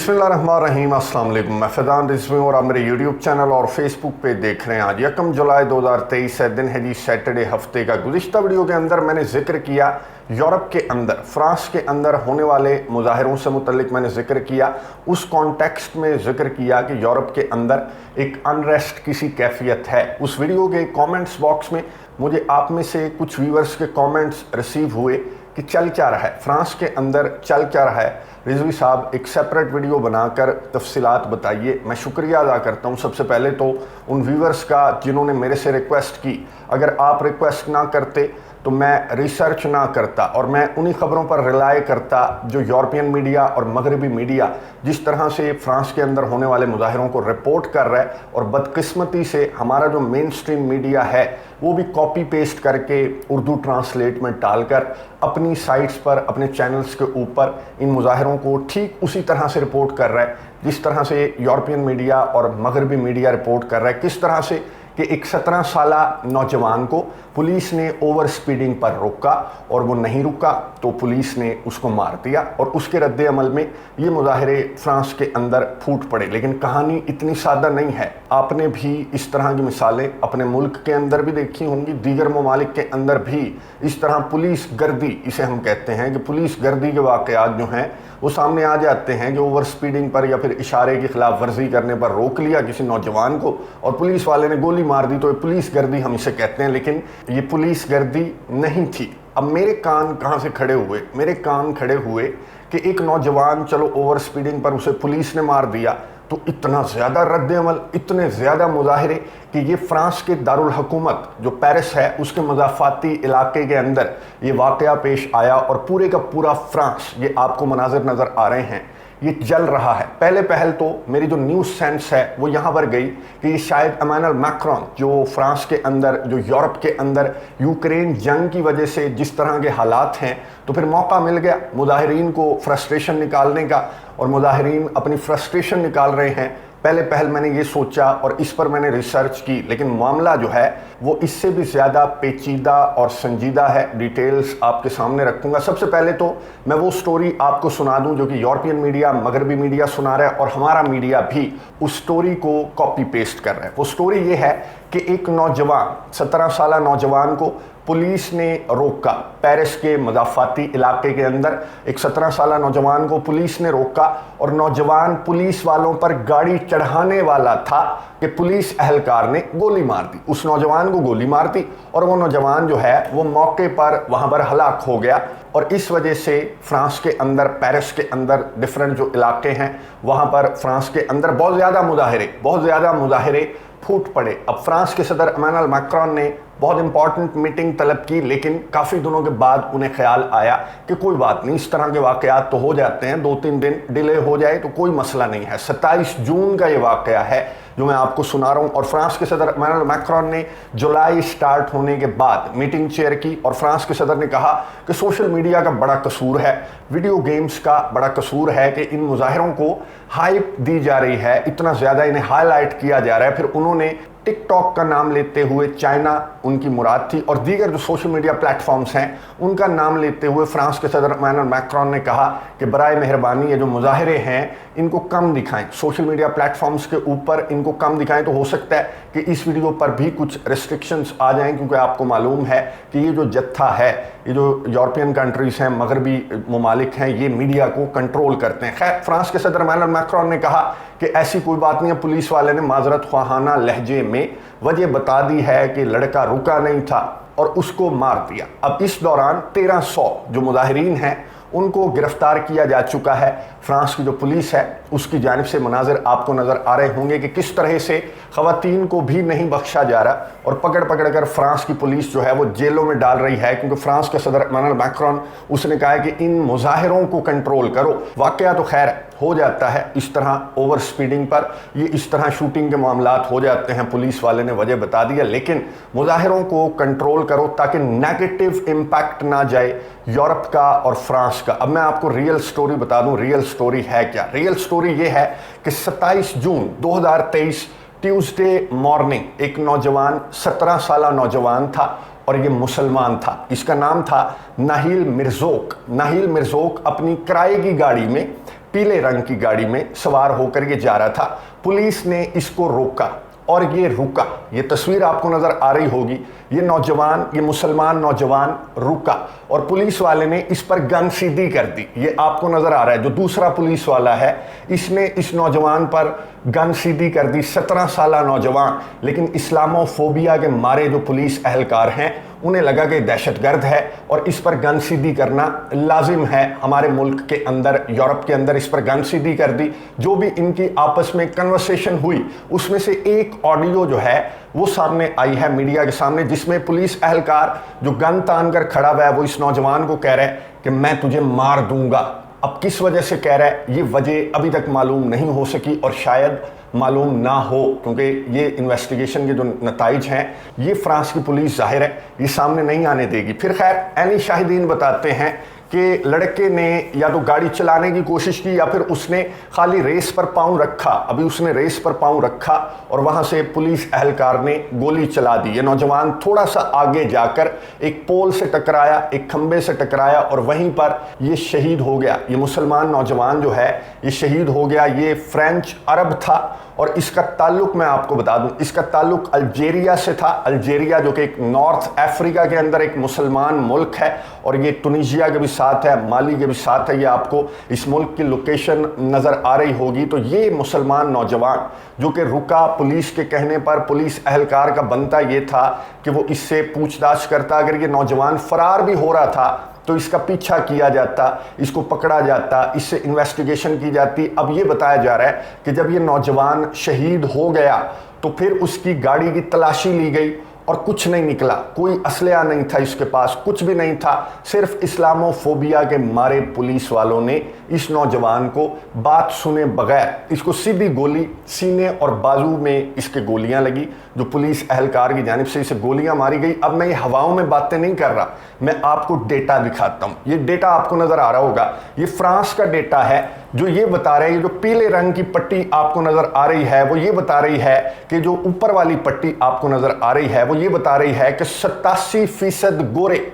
बिस्मिल्लाहिर्रहमानिर्रहीम, अस्सलाम वालेकुम। मैं फैज़ान रिजवी और आप मेरे यूट्यूब चैनल और फेसबुक पे देख रहे हैं। आज 1 जुलाई 2023 है, दिन है जी सैटरडे हफ्ते का। गुज़िश्ता वीडियो के अंदर मैंने जिक्र किया यूरोप के अंदर, फ्रांस के अंदर होने वाले मुजाहरों से मुतल्लिक मैंने जिक्र किया। उस कॉन्टेक्स्ट में जिक्र किया कि यूरोप के अंदर एक अनरेस्ट किसी कैफियत है। उस वीडियो के कमेंट्स बॉक्स में मुझे आप में से कुछ व्यूवर्स के कमेंट्स रिसीव हुए कि चल क्या रहा है फ्रांस के अंदर, चल क्या रहा है। रिजवी साहब एक सेपरेट वीडियो बनाकर तफसीलात बताइए। मैं शुक्रिया अदा करता हूँ सबसे पहले तो उन व्यूवर्स का जिन्होंने मेरे से रिक्वेस्ट की। अगर आप रिक्वेस्ट ना करते तो मैं रिसर्च ना करता और मैं उन्हीं ख़बरों पर रिलाय करता जो यूरोपियन मीडिया और मगरबी मीडिया जिस तरह से फ्रांस के अंदर होने वाले मुजाहरों को रिपोर्ट कर रहा है। और बदकिस्मती से हमारा जो मेन स्ट्रीम मीडिया है वो भी कॉपी पेस्ट करके उर्दू ट्रांसलेट में डालकर अपनी साइट्स पर, अपने चैनल्स के ऊपर इन मुजाहरों को ठीक उसी तरह से रिपोर्ट कर रहा है जिस तरह से यूरोपियन मीडिया और मगरबी मीडिया रिपोर्ट कर रहा है। किस तरह से कि एक 17 साला नौजवान को पुलिस ने ओवर स्पीडिंग पर रोका और वो नहीं रुका तो पुलिस ने उसको मार दिया और उसके रद्द अमल में ये मुजाहरे फ्रांस के अंदर फूट पड़े। लेकिन कहानी इतनी सादा नहीं है। आपने भी इस तरह की मिसालें अपने मुल्क के अंदर भी देखी होंगी, दीगर ममालिक के अंदर भी इस तरह पुलिस गर्दी, इसे हम कहते हैं कि पुलिस गर्दी के वाक़यात जो हैं वो सामने आ जाते हैं कि ओवर स्पीडिंग पर या फिर इशारे की खिलाफ वर्जी करने पर रोक लिया किसी नौजवान को और पुलिस वाले ने गोली मार दी, तो ये पुलिस गर्दी हम इसे कहते हैं। लेकिन ये पुलिस गर्दी नहीं थी। अब मेरे कान कहाँ से खड़े हुए? मेरे कान खड़े हुए कि एक नौजवान, चलो ओवर स्पीडिंग पर उसे पुलिस ने मार दिया तो इतना ज़्यादा रद्द अमल, इतने ज़्यादा मुजाहरे कि ये फ्रांस के दारुल हुकूमत जो पेरिस है उसके मज़ाफ़ाती इलाके के अंदर ये वाक़या पेश आया और पूरे का पूरा फ्रांस, ये आपको मनाज़र नज़र आ रहे हैं, ये जल रहा है। पहले पहल तो मेरी जो न्यूज़ सेंस है वो यहाँ पर गई कि ये शायद इमानुएल मैक्रोन जो फ्रांस के अंदर, जो यूरोप के अंदर यूक्रेन जंग की वजह से जिस तरह के हालात हैं, तो फिर मौका मिल गया मुजाहिरीन को फ्रस्ट्रेशन निकालने का और मुजाहिरीन अपनी फ्रस्ट्रेशन निकाल रहे हैं। पहले पहल मैंने ये सोचा और इस पर मैंने रिसर्च की, लेकिन मामला जो है वो इससे भी ज़्यादा पेचीदा और संजीदा है। डिटेल्स आपके सामने रखूँगा। सबसे पहले तो मैं वो स्टोरी आपको सुना दूं जो कि यूरोपियन मीडिया, मगरबी मीडिया सुना रहा है और हमारा मीडिया भी उस स्टोरी को कॉपी पेस्ट कर रहा है। वो स्टोरी ये है कि एक नौजवान, 17 साला नौजवान को पुलिस ने रोका। पेरिस के मज़ाफ़ाती इलाके के अंदर एक 17 साला नौजवान को पुलिस ने रोका और नौजवान पुलिस वालों पर गाड़ी चढ़ाने वाला था कि पुलिस अहलकार ने गोली मार दी। उस नौजवान को गोली मार दी और वो नौजवान जो है वो मौके पर वहाँ पर हलाक हो गया। और इस वजह से फ्रांस के अंदर, पेरिस के अंदर डिफरेंट जो इलाके हैं वहाँ पर फ्रांस के अंदर बहुत ज़्यादा मुजाहरे फूट पड़े। अब फ्रांस के सदर इमानुएल मैक्रोन ने बहुत इंपॉर्टेंट मीटिंग तलब की, लेकिन काफ़ी दिनों के बाद उन्हें ख्याल आया कि कोई बात नहीं, इस तरह के वाक़यात तो हो जाते हैं, 2-3 दिन डिले हो जाए तो कोई मसला नहीं है। 27 जून का ये वाक़या है जो मैं आपको सुना रहा हूँ। और फ्रांस के सदर इमानुएल मैक्रोन ने जुलाई स्टार्ट होने के बाद मीटिंग चेयर की और फ्रांस के सदर ने कहा कि सोशल मीडिया का बड़ा कसूर है, वीडियो गेम्स का बड़ा कसूर है कि इन मुजाहिरों को हाइप दी जा रही है, इतना ज़्यादा इन्हें हाईलाइट किया जा रहा है। फिर उन्होंने टिकटॉक का नाम लेते हुए, चाइना उनकी मुराद थी, और दीगर जो सोशल मीडिया प्लेटफॉर्म्स हैं उनका नाम लेते हुए फ्रांस के सदर इमानुएल मैक्रोन ने कहा कि बराए मेहरबानी ये जो मुजाहरे हैं इनको कम दिखाएं, सोशल मीडिया प्लेटफॉर्म्स के ऊपर इनको कम दिखाएं। तो हो सकता है कि इस वीडियो पर भी कुछ रिस्ट्रिक्शंस आ जाएं, क्योंकि आपको मालूम है कि ये जो जत्था है, ये जो यूरोपियन कंट्रीज़ हैं, मगरबी ममालिक हैं, ये मीडिया को कंट्रोल करते हैं। खैर, फ्रांस के सदर इमानुएल मैक्रोन ने कहा कि ऐसी कोई बात नहीं है, पुलिस वाले ने माजरत ख्वाहाना लहजे में वजह बता दी है कि लड़का रुका नहीं था और उसको मार दिया। अब इस दौरान 1300 जो मुजाहिरीन हैं उनको गिरफ्तार किया जा चुका है। फ्रांस की जो पुलिस है उसकी जानिब से मनाजिर आपको नज़र आ रहे होंगे कि किस तरह से ख़वातीन को भी नहीं बख्शा जा रहा और पकड़ पकड़ कर फ्रांस की पुलिस जो है वो जेलों में डाल रही है, क्योंकि फ्रांस के सदर इमानुएल मैक्रोन, उसने कहा है कि इन मुजाहिरों को कंट्रोल करो। वाक़या तो खैर हो जाता है इस तरह ओवर स्पीडिंग पर, ये इस तरह शूटिंग के मामलात हो जाते हैं, पुलिस वाले ने वजह बता दिया, लेकिन मुजाहिरों को कंट्रोल करो ताकि नेगेटिव इम्पैक्ट ना जाए यूरोप का और फ्रांस का। अब मैं आपको रियल स्टोरी बता दूं, रियल स्टोरी है क्या। रियल स्टोरी ये है कि 27 जून 2023 ट्यूसडे मॉर्निंग एक नौजवान, 17 साला नौजवान था और ये मुसलमान था। इसका नाम था नाहिल मिर्ज़ोक। नाहिल मिर्ज़ोक अपनी किराए की गाड़ी में पीले रंग की गाड़ी में सवार होकर ये जा रहा था। पुलिस ने इसको रोका और ये रुका। ये तस्वीर आपको नजर आ रही होगी। ये नौजवान, ये मुसलमान नौजवान रुका और पुलिस वाले ने इस पर गन सीधी कर दी। ये आपको नजर आ रहा है, जो दूसरा पुलिस वाला है इसने इस नौजवान पर गन सीधी कर दी। 17 साल नौजवान, लेकिन इस्लामोफोबिया के मारे जो पुलिस एहलकार हैं उन्हें लगा कि दहशतगर्द है और इस पर गन सीधी करना लाजिम है। हमारे मुल्क के अंदर, यूरोप के अंदर इस पर गन सीधी कर दी। जो भी इनकी आपस में कन्वर्सेशन हुई उसमें से एक ऑडियो जो है वो सामने आई है मीडिया के सामने, जिसमें पुलिस एहलकार जो गन तान कर खड़ा हुआ है वो इस नौजवान को कह रहा है कि मैं तुझे मार दूंगा। अब किस वजह से कह रहा है ये वजह अभी तक मालूम नहीं हो सकी और शायद मालूम ना हो, क्योंकि ये इन्वेस्टिगेशन के जो नताइज हैं ये फ्रांस की पुलिस जाहिर है ये सामने नहीं आने देगी। फिर खैर एनी शाहिदीन बताते हैं कि लड़के ने या तो गाड़ी चलाने की कोशिश की या फिर उसने खाली रेस पर पाँव रखा। अभी उसने रेस पर पाँव रखा और वहाँ से पुलिस एहलकार ने गोली चला दी। ये नौजवान थोड़ा सा आगे जाकर एक पोल से टकराया, एक खंबे से टकराया और वहीं पर ये शहीद हो गया। ये मुसलमान नौजवान जो है ये शहीद हो गया। ये फ्रेंच अरब था और इसका ताल्लुक मैं आपको बता दूं, इसका ताल्लुक अल्जीरिया से था। अल्जीरिया जो कि एक नॉर्थ अफ्रीका के अंदर एक मुसलमान मुल्क है और ये टूनिशिया के भी साथ है, माली के भी साथ है। ये आपको इस मुल्क की लोकेशन नज़र आ रही होगी। तो ये मुसलमान नौजवान जो कि रुका, पुलिस के कहने पर पुलिस एहलकार का बनता ये था कि वो इससे पूछताछ करता। अगर ये नौजवान फरार भी हो रहा था तो इसका पीछा किया जाता, इसको पकड़ा जाता, इससे इन्वेस्टिगेशन की जाती। अब ये बताया जा रहा है कि जब ये नौजवान शहीद हो गया तो फिर उसकी गाड़ी की तलाशी ली गई और कुछ नहीं निकला। कोई असलहा नहीं था इसके पास, कुछ भी नहीं था। सिर्फ इस्लामोफोबिया के मारे पुलिस वालों ने इस नौजवान को बात सुने बगैर इसको सीधी गोली सीने और बाजू में इसके गोलियां लगी। जो पुलिस एहलकार की जानिब से इसे गोलियां मारी गई। अब मैं ये हवाओं में बातें नहीं कर रहा, मैं आपको डेटा दिखाता हूँ। ये डेटा आपको नज़र आ रहा होगा, ये फ्रांस का डेटा है जो ये बता रहे हैं। जो पीले रंग की पट्टी आपको नज़र आ रही है वो ये बता रही है कि जो ऊपर वाली पट्टी आपको नज़र आ रही है वो ये बता रही है कि 87% गोरे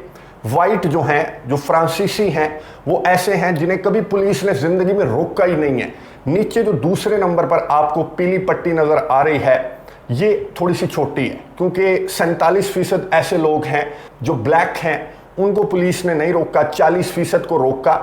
वाइट जो हैं, जो फ्रांसीसी हैं, वो ऐसे हैं जिन्हें कभी पुलिस ने ज़िंदगी में रोका ही नहीं है। नीचे जो दूसरे नंबर पर आपको पीली पट्टी नज़र आ रही है ये थोड़ी सी छोटी है, क्योंकि 47% ऐसे लोग हैं जो ब्लैक हैं, उनको पुलिस ने नहीं रोका। 40% को रोका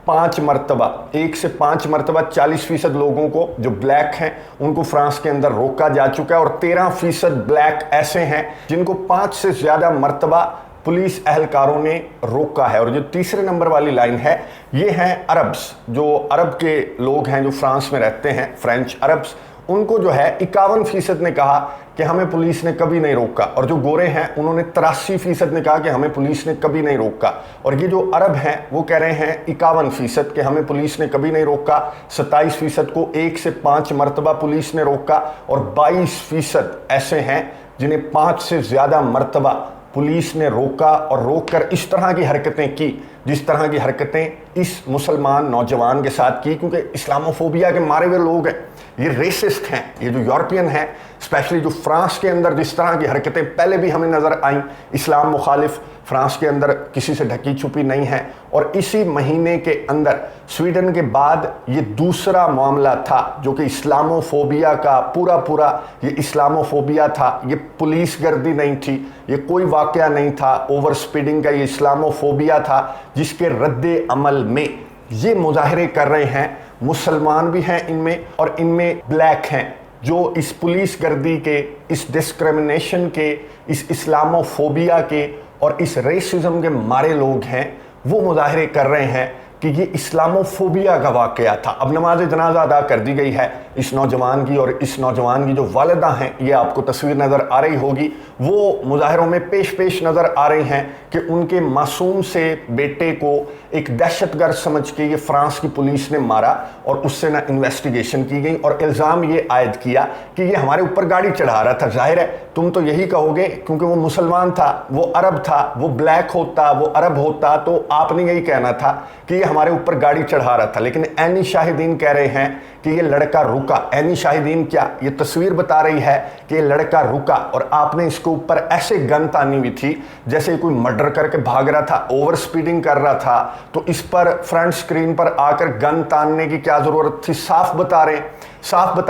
5 मरतबा, 1 से 5 मरतबा 40% लोगों को जो ब्लैक हैं उनको फ्रांस के अंदर रोका जा चुका है। और 13% ब्लैक ऐसे हैं जिनको 5 से ज़्यादा मरतबा पुलिस एहलकारों ने रोका है। और जो तीसरे नंबर वाली लाइन है ये हैं अरब्स, जो अरब के लोग हैं जो फ्रांस में रहते हैं, फ्रेंच अरब्स, उनको जो है 51% ने कहा कि हमें पुलिस ने कभी नहीं रोका। और जो गोरे हैं उन्होंने 83% ने कहा कि हमें पुलिस ने कभी नहीं रोका। और ये जो अरब हैं वो कह रहे हैं 51% कि हमें पुलिस ने कभी नहीं रोका। 27% को 1 से 5 मरतबा पुलिस ने रोका और 22% ऐसे हैं जिन्हें 5 से ज़्यादा मरतबा पुलिस ने रोका और रोककर इस तरह की हरकतें की जिस तरह की हरकतें इस मुसलमान नौजवान के साथ की। क्योंकि इस्लामोफोबिया के मारे हुए लोग हैं, ये रेसिस्ट हैं, ये जो यूरोपियन हैं, स्पेशली जो फ्रांस के अंदर जिस तरह की हरकतें पहले भी हमें नज़र आईं, इस्लाम मुखालिफ फ्रांस के अंदर किसी से ढकी छुपी नहीं है। और इसी महीने के अंदर स्वीडन के बाद ये दूसरा मामला था जो कि इस्लामोफोबिया का पूरा ये इस्लामोफोबिया था। ये पुलिस गर्दी नहीं थी, ये कोई वाकया नहीं था ओवर स्पीडिंग का, ये इस्लामोफोबिया था जिसके रद्दे अमल में ये मुजाहरे कर रहे हैं। मुसलमान भी हैं इनमें और इनमें ब्लैक हैं जो इस पुलिस गर्दी के, इस डिस्क्रिमिनेशन के, इस इस्लामोफोबिया के और इस रेसिज्म के मारे लोग हैं। वो मुजाहरे कर रहे हैं कि ये इस्लामोफोबिया का वाकया था। अब नमाज जनाजा अदा कर दी गई है इस नौजवान की और इस नौजवान की जो वालिदा हैं, ये आपको तस्वीर नज़र आ रही होगी, वो मुजाहरों में पेश नज़र आ रही हैं कि उनके मासूम से बेटे को एक दहशतगर्द समझ के ये फ्रांस की पुलिस ने मारा और उससे ना इन्वेस्टिगेशन की गई और इल्ज़ाम ये आयद किया कि ये हमारे ऊपर गाड़ी चढ़ा रहा था। जाहिर है तुम तो यही कहोगे क्योंकि वो मुसलमान था, वो अरब था, वो ब्लैक होता, वो अरब होता तो आपने यही कहना था कि ये हमारे ऊपर गाड़ी चढ़ा रहा था। लेकिन ऐनी शाहिदीन कह रहे हैं कि ये लड़का रुका। ऐनी शाहिदीन क्या, ये तस्वीर बता रही है कि ये लड़का रुका और आपने इसके ऊपर ऐसे गन तानी हुई थी जैसे कोई मर्डर करके भाग रहा था, ओवर स्पीडिंग कर रहा था तो इस पर फ्रंट स्क्रीन पर आकर गन तानने की क्या ज़रूरत थी। साफ बता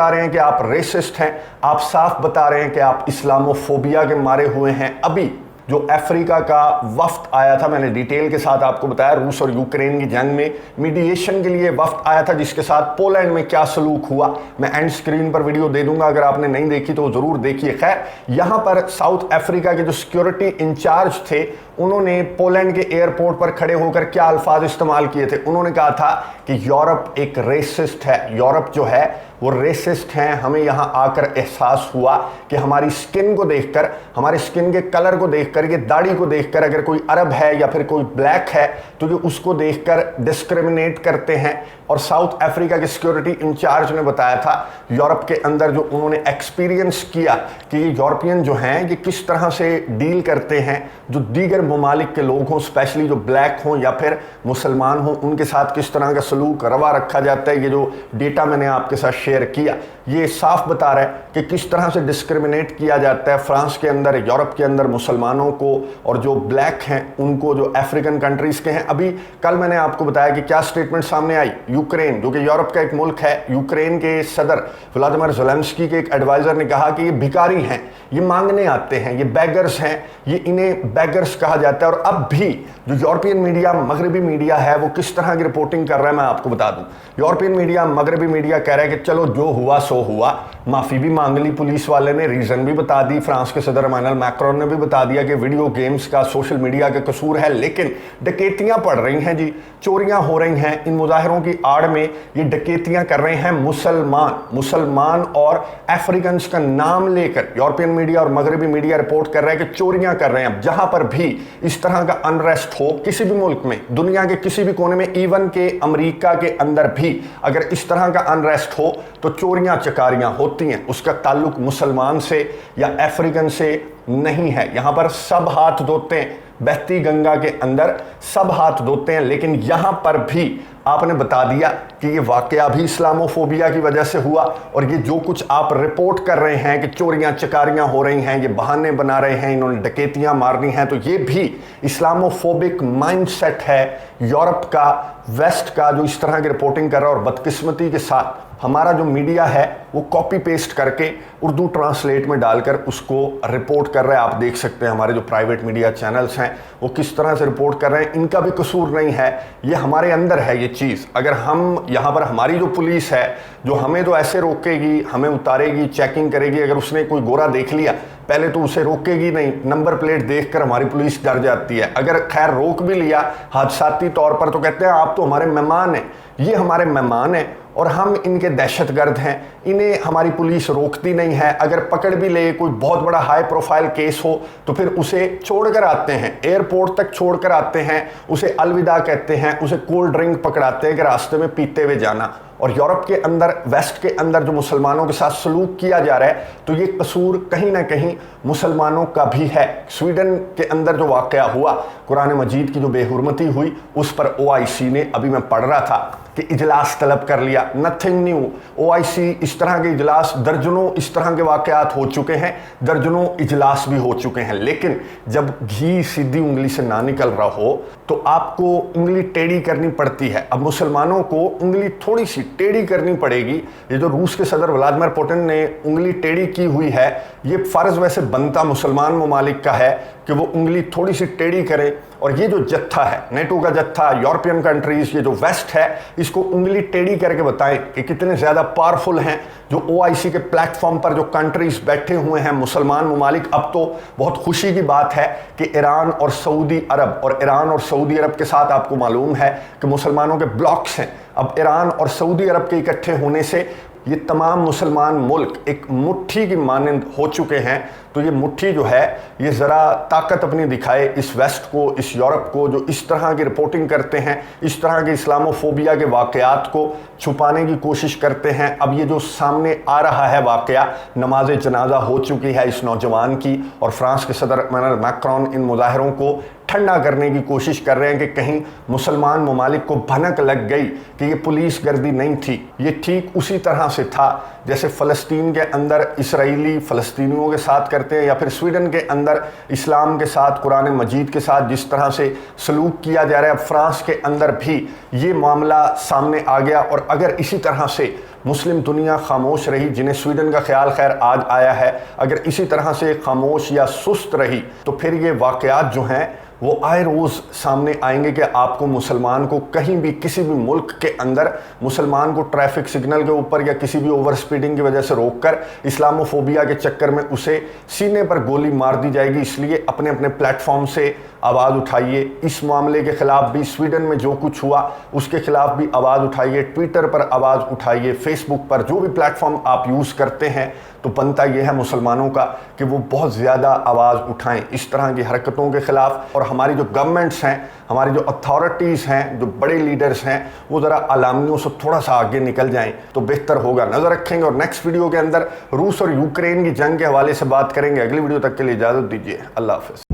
रहे हैं कि आप रेसिस्ट हैं, आप साफ बता रहे हैं कि आप इस्लामोफोबिया के मारे हुए हैं। अभी जो अफ्रीका का वफ्द आया था, मैंने डिटेल के साथ आपको बताया, रूस और यूक्रेन की जंग में मीडिएशन के लिए वफ्द आया था, जिसके साथ पोलैंड में क्या सलूक हुआ मैं एंड स्क्रीन पर वीडियो दे दूंगा, अगर आपने नहीं देखी तो ज़रूर देखिए। खैर, यहाँ पर साउथ अफ्रीका के जो सिक्योरिटी इंचार्ज थे, उन्होंने पोलैंड के एयरपोर्ट पर खड़े होकर क्या अल्फाज इस्तेमाल किए थे। उन्होंने कहा था कि यूरोप एक रेसिस्ट है, यूरोप जो है वो रेसिस्ट हैं। हमें यहाँ आकर एहसास हुआ कि हमारी स्किन को देखकर, हमारे स्किन के कलर को देखकर, ये दाढ़ी को देखकर, अगर कोई अरब है या फिर कोई ब्लैक है तो ये उसको देखकर डिस्क्रिमिनेट करते हैं। और साउथ अफ्रीका के सिक्योरिटी इंचार्ज ने बताया था यूरोप के अंदर जो उन्होंने एक्सपीरियंस किया कि ये यूरोपियन जो हैं ये किस तरह से डील करते हैं, जो दीगर ममालिक के लोग हों, स्पेशली जो ब्लैक हों या फिर मुसलमान हों, उनके साथ किस तरह का सलूक रवा रखा जाता है। ये जो डेटा मैंने आपके साथ शेयर किया ये साफ बता रहा है कि किस तरह से डिस्क्रिमिनेट किया जाता है फ्रांस के अंदर, यूरोप के अंदर मुसलमानों को और जो ब्लैक हैं उनको, जो अफ्रीकन कंट्रीज़ के हैं। अभी कल मैंने आपको बताया कि क्या स्टेटमेंट सामने आई। यूक्रेन जो कि यूरोप का एक मुल्क है, यूक्रेन के सदर व्लादिमीर ज़ेलेंस्की के एक एडवाइज़र ने कहा कि ये भिखारी हैं, ये मांगने आते हैं, ये बैगर्स हैं, ये इन्हें बैगर्स कहा जाता है। और अब भी जो यूरोपियन मीडिया, मगरबी मीडिया है, वो किस तरह की रिपोर्टिंग कर रहा है मैं आपको बता दूं। यूरोपियन मीडिया, मगरबी मीडिया कह रहा है कि चलो जो हुआ सो हुआ, माफ़ी भी मांग ली पुलिस वाले ने, रीज़न भी बता दी, फ्रांस के सदर इमानुएल मैक्रोन ने भी बता दिया कि वीडियो गेम्स का, सोशल मीडिया का कसूर है। लेकिन डकैतियाँ पड़ रही हैं जी, चोरियाँ हो रही हैं। इन मुजाहिरों की आड़ में ये डकैतियाँ कर रहे हैं मुसलमान और अफ्रीकन का नाम लेकर यूरोपियन मीडिया और मगरबी मीडिया रिपोर्ट कर रहा है कि चोरियाँ कर रहे हैं। अब जहाँ पर भी इस तरह का अनरेस्ट हो किसी भी मुल्क में, दुनिया के किसी भी कोने में, इवन के अमेरिका के अंदर भी अगर इस तरह का अनरेस्ट हो तो चोरियाँ चकारियाँ होती हैं। उसका ताल्लुक मुसलमान से या अफ्रीकन से नहीं है। यहाँ पर सब हाथ धोते हैं, बहती गंगा के अंदर सब हाथ धोते हैं। लेकिन यहाँ पर भी आपने बता दिया कि ये वाकया भी इस्लामोफोबिया की वजह से हुआ। और ये जो कुछ आप रिपोर्ट कर रहे हैं कि चोरियां चकारियां हो रही हैं, ये बहाने बना रहे हैं, इन्होंने डकैतियां मारनी हैं, तो ये भी इस्लामोफोबिक माइंडसेट है यूरोप का, वेस्ट का, जो इस तरह की रिपोर्टिंग कर रहा है। और बदकिस्मती के साथ हमारा जो मीडिया है वो कॉपी पेस्ट करके उर्दू ट्रांसलेट में डालकर उसको रिपोर्ट कर रहा है। आप देख सकते हैं हमारे जो प्राइवेट मीडिया चैनल्स हैं वो किस तरह से रिपोर्ट कर रहे हैं। इनका भी कसूर नहीं है, ये हमारे अंदर है ये चीज़। अगर हम यहाँ पर, हमारी जो पुलिस है जो हमें तो ऐसे रोकेगी, हमें उतारेगी, चेकिंग करेगी, अगर उसने कोई गोरा देख लिया पहले तो उसे रोकेगी नहीं, नंबर प्लेट देखकर हमारी पुलिस डर जाती है। अगर खैर रोक भी लिया हादसाती तौर पर तो कहते हैं आप तो हमारे मेहमान हैं, ये हमारे मेहमान हैं और हम इनके दहशतगर्द हैं, इन्हें हमारी पुलिस रोकती नहीं है। अगर पकड़ भी ले, कोई बहुत बड़ा हाई प्रोफाइल केस हो तो फिर उसे छोड़कर आते हैं, एयरपोर्ट तक छोड़कर आते हैं, उसे अलविदा कहते हैं, उसे कोल्ड ड्रिंक पकड़ाते हैं कि रास्ते में पीते हुए जाना। और यूरोप के अंदर, वेस्ट के अंदर जो मुसलमानों के साथ सलूक किया जा रहा है तो ये कसूर कहीं ना कहीं मुसलमानों का भी है। स्वीडन के अंदर जो वाक़या हुआ, कुरान मजीद की जो बेहुरमती हुई, उस पर OIC ने, अभी मैं पढ़ रहा था कि इजलास तलब कर लिया। नथिंग न्यू, OIC इस तरह के इजलास, दर्जनों इस तरह के वाक़यात हो चुके हैं, दर्जनों इजलास भी हो चुके हैं। लेकिन जब घी सीधी उंगली से ना निकल रहा हो तो आपको उंगली टेढ़ी करनी पड़ती है। अब मुसलमानों को उंगली थोड़ी सी टेढ़ी करनी पड़ेगी। ये जो रूस के सदर व्लादिमीर पुतिन ने उंगली टेढ़ी की हुई है, ये फ़र्ज़ वैसे बनता मुसलमान ममालिक का है कि वो उंगली थोड़ी सी टेढ़ी करें। और ये जो जत्था है, नेटो का जत्था, यूरोपियन कंट्रीज़, ये जो वेस्ट है, इसको उंगली टेढ़ी करके बताएं कि कितने ज़्यादा पावरफुल हैं। जो OIC के प्लेटफॉर्म पर जो कंट्रीज़ बैठे हुए हैं मुसलमान ममालिक, अब तो बहुत खुशी की बात है कि ईरान और सऊदी अरब, और ईरान और सऊदी अरब के साथ आपको मालूम है कि मुसलमानों के ब्लॉक्स हैं। अब ईरान और सऊदी अरब के इकट्ठे होने से ये तमाम मुसलमान मुल्क एक मुट्ठी की मानंद हो चुके हैं। तो ये मुट्ठी जो है ये ज़रा ताकत अपनी दिखाए इस वेस्ट को, इस यूरोप को, जो इस तरह की रिपोर्टिंग करते हैं, इस तरह के इस्लामोफोबिया के वाक़यात को छुपाने की कोशिश करते हैं। अब ये जो सामने आ रहा है वाक़या, नमाज जनाजा हो चुकी है इस नौजवान की, और फ्रांस के सदर इमानुएल मैक्रोन इन मुजाहिरों को ठंडा करने की कोशिश कर रहे हैं कि कहीं मुसलमान ममालिक को भनक लग गई कि ये पुलिस गर्दी नहीं थी। ये ठीक उसी तरह से था जैसे फ़लस्तीन के अंदर इसराइली फ़लस्तीनियों के साथ करते हैं, या फिर स्वीडन के अंदर इस्लाम के साथ, कुरान मजीद के साथ जिस तरह से सलूक किया जा रहा है। फ्रांस के अंदर भी ये मामला सामने आ गया, और अगर इसी तरह से मुस्लिम दुनिया खामोश रही, जिन्हें स्वीडन का ख्याल खैर आज आया है, अगर इसी तरह से खामोश या सुस्त रही तो फिर ये वाक़यात जो हैं वो आए रोज़ सामने आएंगे कि आपको मुसलमान को कहीं भी किसी भी मुल्क के अंदर मुसलमान को ट्रैफिक सिग्नल के ऊपर या किसी भी ओवर स्पीडिंग की वजह से रोककर इस्लामोफोबिया के चक्कर में उसे सीने पर गोली मार दी जाएगी। इसलिए अपने अपने प्लेटफॉर्म से आवाज़ उठाइए। इस मामले के ख़िलाफ़ भी, स्वीडन में जो कुछ हुआ उसके ख़िलाफ़ भी आवाज़ उठाइए। ट्विटर पर आवाज़ उठाइए, फेसबुक पर, जो भी प्लेटफॉर्म आप यूज़ करते हैं, तो बनता यह है मुसलमानों का कि वो बहुत ज़्यादा आवाज़ उठाएं इस तरह की हरकतों के ख़िलाफ़। और हमारी जो गवर्नमेंट्स हैं, हमारी जो अथॉरिटीज़ हैं, जो बड़े लीडर्स हैं, वो ज़रा अलामियों से थोड़ा सा आगे निकल जाएं तो बेहतर होगा। नज़र रखेंगे और नेक्स्ट वीडियो के अंदर रूस और यूक्रेन की जंग के हवाले से बात करेंगे। अगली वीडियो तक के लिए इजाज़त दीजिए। अल्लाह हाफ़िज़।